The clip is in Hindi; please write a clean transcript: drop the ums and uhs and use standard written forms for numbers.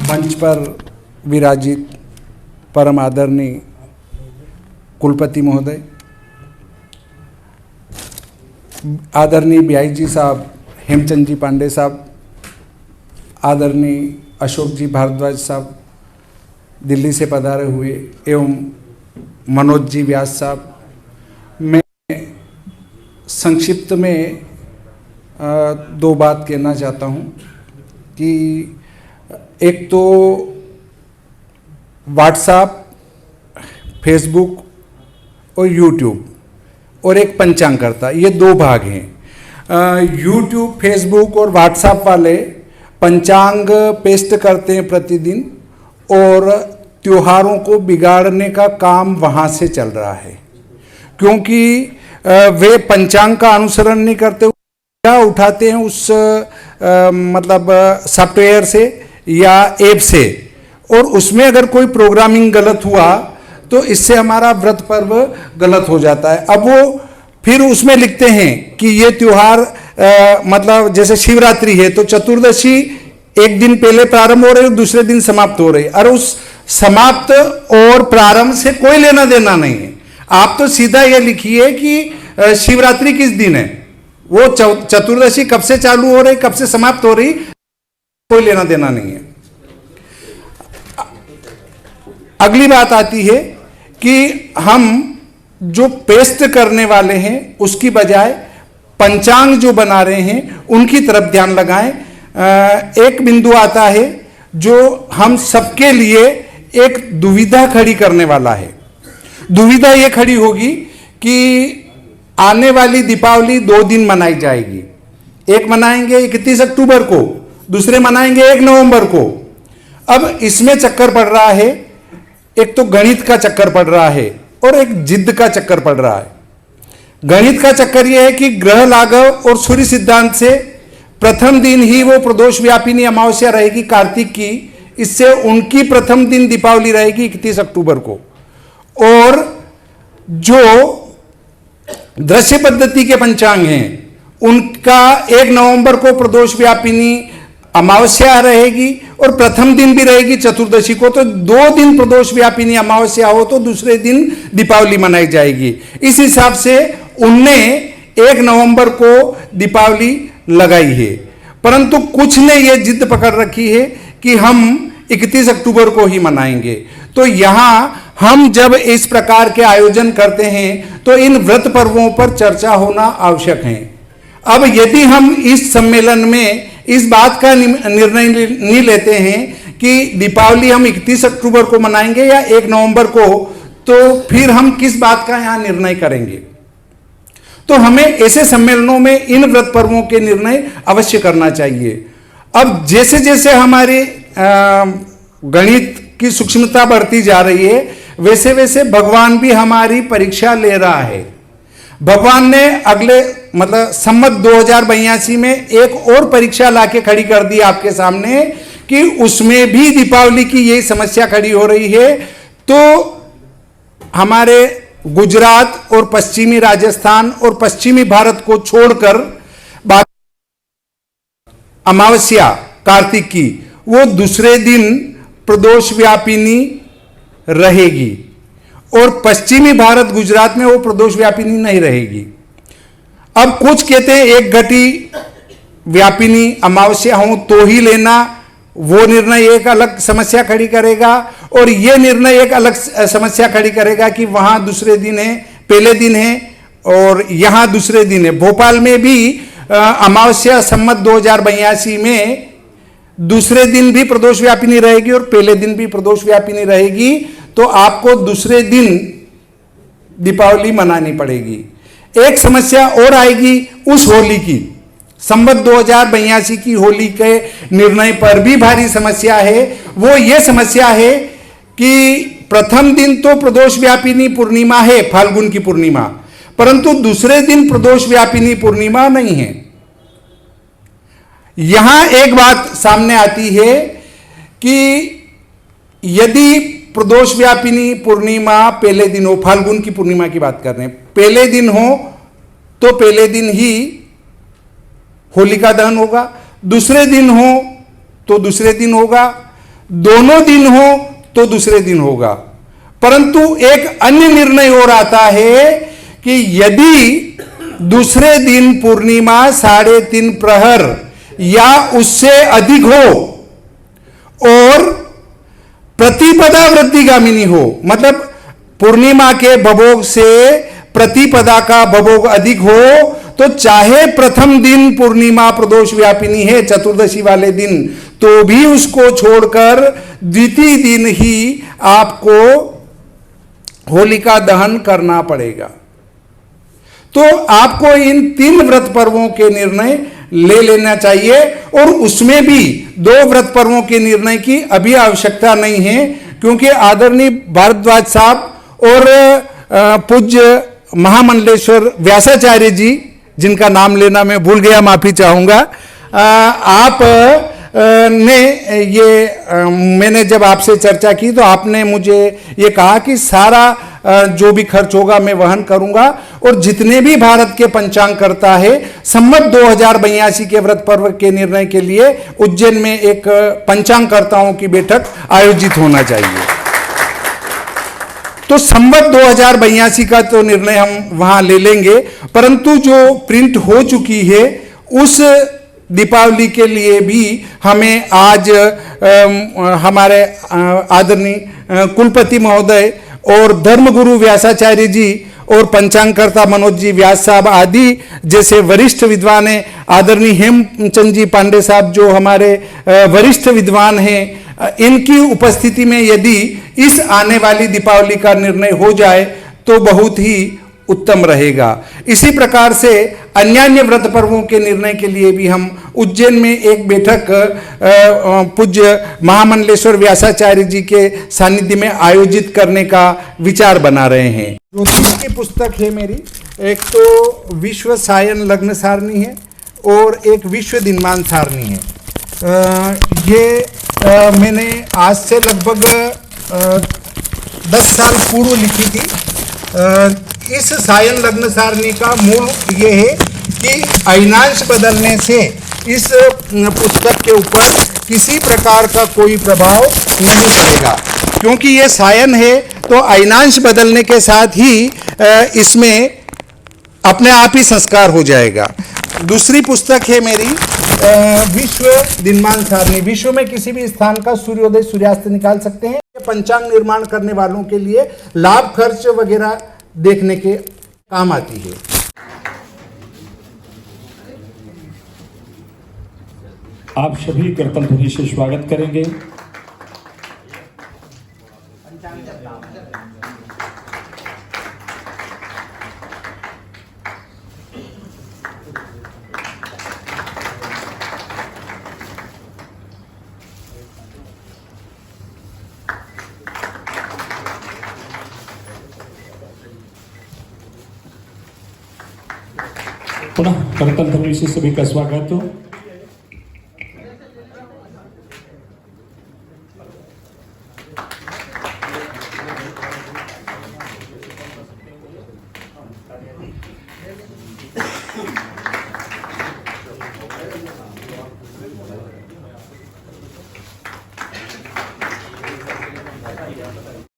मंच पर विराजित परम आदरणीय कुलपति महोदय, आदरणीय BI जी साहब, हेमचंद जी पांडे साहब, आदरणीय अशोक जी भारद्वाज साहब दिल्ली से पधारे हुए, एवं मनोज जी व्यास साहब, मैं संक्षिप्त में दो बात कहना चाहता हूँ कि एक तो व्हाट्सएप, फेसबुक और यूट्यूब और एक पंचांगकर्ता, ये दो भाग हैं। यूट्यूब, फेसबुक और व्हाट्सएप वाले पंचांग पेस्ट करते हैं प्रतिदिन और त्योहारों को बिगाड़ने का काम वहाँ से चल रहा है, क्योंकि वे पंचांग का अनुसरण नहीं करते, क्या उठाते हैं उस मतलब सॉफ्टवेयर से या ऐप से, और उसमें अगर कोई प्रोग्रामिंग गलत हुआ तो इससे हमारा व्रत पर्व गलत हो जाता है। अब वो फिर उसमें लिखते हैं कि ये त्योहार मतलब जैसे शिवरात्रि है तो चतुर्दशी एक दिन पहले प्रारंभ हो रही है, दूसरे दिन समाप्त हो रही है, और उस समाप्त और प्रारंभ से कोई लेना देना नहीं है। आप तो सीधा ये लिखिए कि शिवरात्रि किस दिन है, वो चतुर्दशी कब से चालू हो रही, कब से समाप्त हो रही, कोई लेना देना नहीं है। अगली बात आती है कि हम जो पेस्ट करने वाले हैं उसकी बजाय पंचांग जो बना रहे हैं उनकी तरफ ध्यान लगाएं। एक बिंदु आता है जो हम सबके लिए एक दुविधा खड़ी करने वाला है। दुविधा ये खड़ी होगी कि आने वाली दीपावली 2 दिन मनाई जाएगी, एक मनाएंगे 31 अक्टूबर को, दूसरे मनाएंगे 1 नवंबर को। अब इसमें चक्कर पड़ रहा है, एक तो गणित का चक्कर पड़ रहा है और एक जिद्द का चक्कर पड़ रहा है। गणित का चक्कर यह है कि ग्रह लाघव और सूर्य सिद्धांत से प्रथम दिन ही वो प्रदोष व्यापिनी अमावस्या रहेगी कार्तिक की, इससे उनकी प्रथम दिन दीपावली रहेगी 31 अक्टूबर को। और जो दृश्य पद्धति के पंचांग हैं उनका 1 नवंबर को प्रदोष व्यापिनी अमावस्या रहेगी और प्रथम दिन भी रहेगी चतुर्दशी को, तो 2 दिन प्रदोष व्यापिनी अमावस्या हो तो दूसरे दिन दीपावली मनाई जाएगी। इस हिसाब से उनने 1 नवंबर को दीपावली लगाई है, परंतु कुछ ने यह जिद पकड़ रखी है कि हम 31 अक्टूबर को ही मनाएंगे। तो यहां हम जब इस प्रकार के आयोजन करते हैं तो इन व्रत पर्वों पर चर्चा होना आवश्यक है। अब यदि हम इस सम्मेलन में इस बात का निर्णय नहीं लेते हैं कि दीपावली हम 31 अक्टूबर को मनाएंगे या 1 नवंबर को, तो फिर हम किस बात का यहां निर्णय करेंगे। तो हमें ऐसे सम्मेलनों में इन व्रत पर्वों के निर्णय अवश्य करना चाहिए। अब जैसे जैसे हमारे गणित की सूक्ष्मता बढ़ती जा रही है, वैसे वैसे भगवान भी हमारी परीक्षा ले रहा है। भगवान ने अगले मतलब संवत 2082 में एक और परीक्षा लाके खड़ी कर दी आपके सामने कि उसमें भी दीपावली की यही समस्या खड़ी हो रही है। तो हमारे गुजरात और पश्चिमी राजस्थान और पश्चिमी भारत को छोड़कर अमावस्या कार्तिक की वो दूसरे दिन प्रदोष व्यापिनी रहेगी और पश्चिमी भारत गुजरात में वो प्रदोष व्यापिनी नहीं रहेगी। अब कुछ कहते हैं एक घटी व्यापिनी अमावस्या हो तो ही लेना, वो निर्णय एक अलग समस्या खड़ी करेगा, और ये निर्णय एक अलग समस्या खड़ी करेगा कि वहां दूसरे दिन है, पहले दिन है और यहां दूसरे दिन है। भोपाल में भी अमावस्या संवत 2082 में दूसरे दिन भी प्रदोष व्यापिनी रहेगी और पहले दिन भी प्रदोष व्यापिनी रहेगी, तो आपको दूसरे दिन दीपावली मनानी पड़ेगी। एक समस्या और आएगी उस होली की, संवत 2082 की होली के निर्णय पर भी भारी समस्या है। वो ये समस्या है कि प्रथम दिन तो प्रदोष व्यापिनी पूर्णिमा है, फाल्गुन की पूर्णिमा, परंतु दूसरे दिन प्रदोष व्यापिनी पूर्णिमा नहीं है। यहां एक बात सामने आती है कि यदि प्रदोष व्यापिनी पूर्णिमा पहले दिन हो, फाल्गुन की पूर्णिमा की बात कर रहे हैं, पहले दिन हो तो पहले दिन ही होलिका दहन होगा, दूसरे दिन हो तो दूसरे दिन होगा, दोनों दिन हो तो दूसरे दिन होगा। परंतु एक अन्य निर्णय और आता है कि यदि दूसरे दिन पूर्णिमा 3.5 प्रहर या उससे अधिक हो और प्रतिपदा वृद्धिगामिनी हो, मतलब पूर्णिमा के भवोग से प्रतिपदा का भवोग अधिक हो, तो चाहे प्रथम दिन पूर्णिमा प्रदोष व्यापिनी है चतुर्दशी वाले दिन, तो भी उसको छोड़कर द्वितीय दिन ही आपको होलिका दहन करना पड़ेगा। तो आपको इन 3 व्रत पर्वों के निर्णय ले लेना चाहिए, और उसमें भी 2 व्रत पर्वों के निर्णय की अभी आवश्यकता नहीं है, क्योंकि आदरणीय भारद्वाज साहब और पूज्य महामंडलेश्वर व्यासाचार्य जी, जिनका नाम लेना मैं भूल गया, माफी चाहूंगा, आप ने ये मैंने जब आपसे चर्चा की तो आपने मुझे ये कहा कि सारा जो भी खर्च होगा मैं वहन करूंगा, और जितने भी भारत के पंचांग करता है संवत 2082 के व्रत पर्व के निर्णय के लिए उज्जैन में एक पंचांगकर्ताओं की बैठक आयोजित होना चाहिए। तो संवत 2082 का तो निर्णय हम वहां ले लेंगे, परंतु जो प्रिंट हो चुकी है उस दीपावली के लिए भी हमें आज हमारे आदरणीय कुलपति महोदय और धर्मगुरु व्यासाचार्य जी और पंचांगकर्ता मनोज जी व्यास साहब आदि जैसे वरिष्ठ विद्वान हैं, आदरणीय हेमचंद जी पांडे साहब जो हमारे वरिष्ठ विद्वान हैं, इनकी उपस्थिति में यदि इस आने वाली दीपावली का निर्णय हो जाए तो बहुत ही उत्तम रहेगा। इसी प्रकार से अन्य व्रत पर्वों के निर्णय के लिए भी हम उज्जैन में एक बैठक पूज्य महामंडलेश्वर व्यासाचार्य जी के सानिध्य में आयोजित करने का विचार बना रहे हैं। ज्योतिष की पुस्तक है मेरी, एक तो विश्व सायन लग्न सारणी है और एक विश्व दिनमान सारणी है। ये मैंने आज से लगभग 10 साल पूर्व लिखी थी। इस सायन लग्न सारणी का मूल ये है कि अयनांश बदलने से इस पुस्तक के ऊपर किसी प्रकार का कोई प्रभाव नहीं पड़ेगा, क्योंकि ये सायन है तो अयनांश बदलने के साथ ही इसमें अपने आप ही संस्कार हो जाएगा। दूसरी पुस्तक है मेरी विश्व दिनमान सारणी। विश्व में किसी भी स्थान का सूर्योदय सूर्यास्त निकाल सकते हैं। पंचांग निर्माण करने वालों के लिए लाभ खर्च वगैरह देखने के काम आती है। आप सभी करतल ध्वनि से स्वागत करेंगे। पुनः करतल ध्वनि से सभी का स्वागत हो।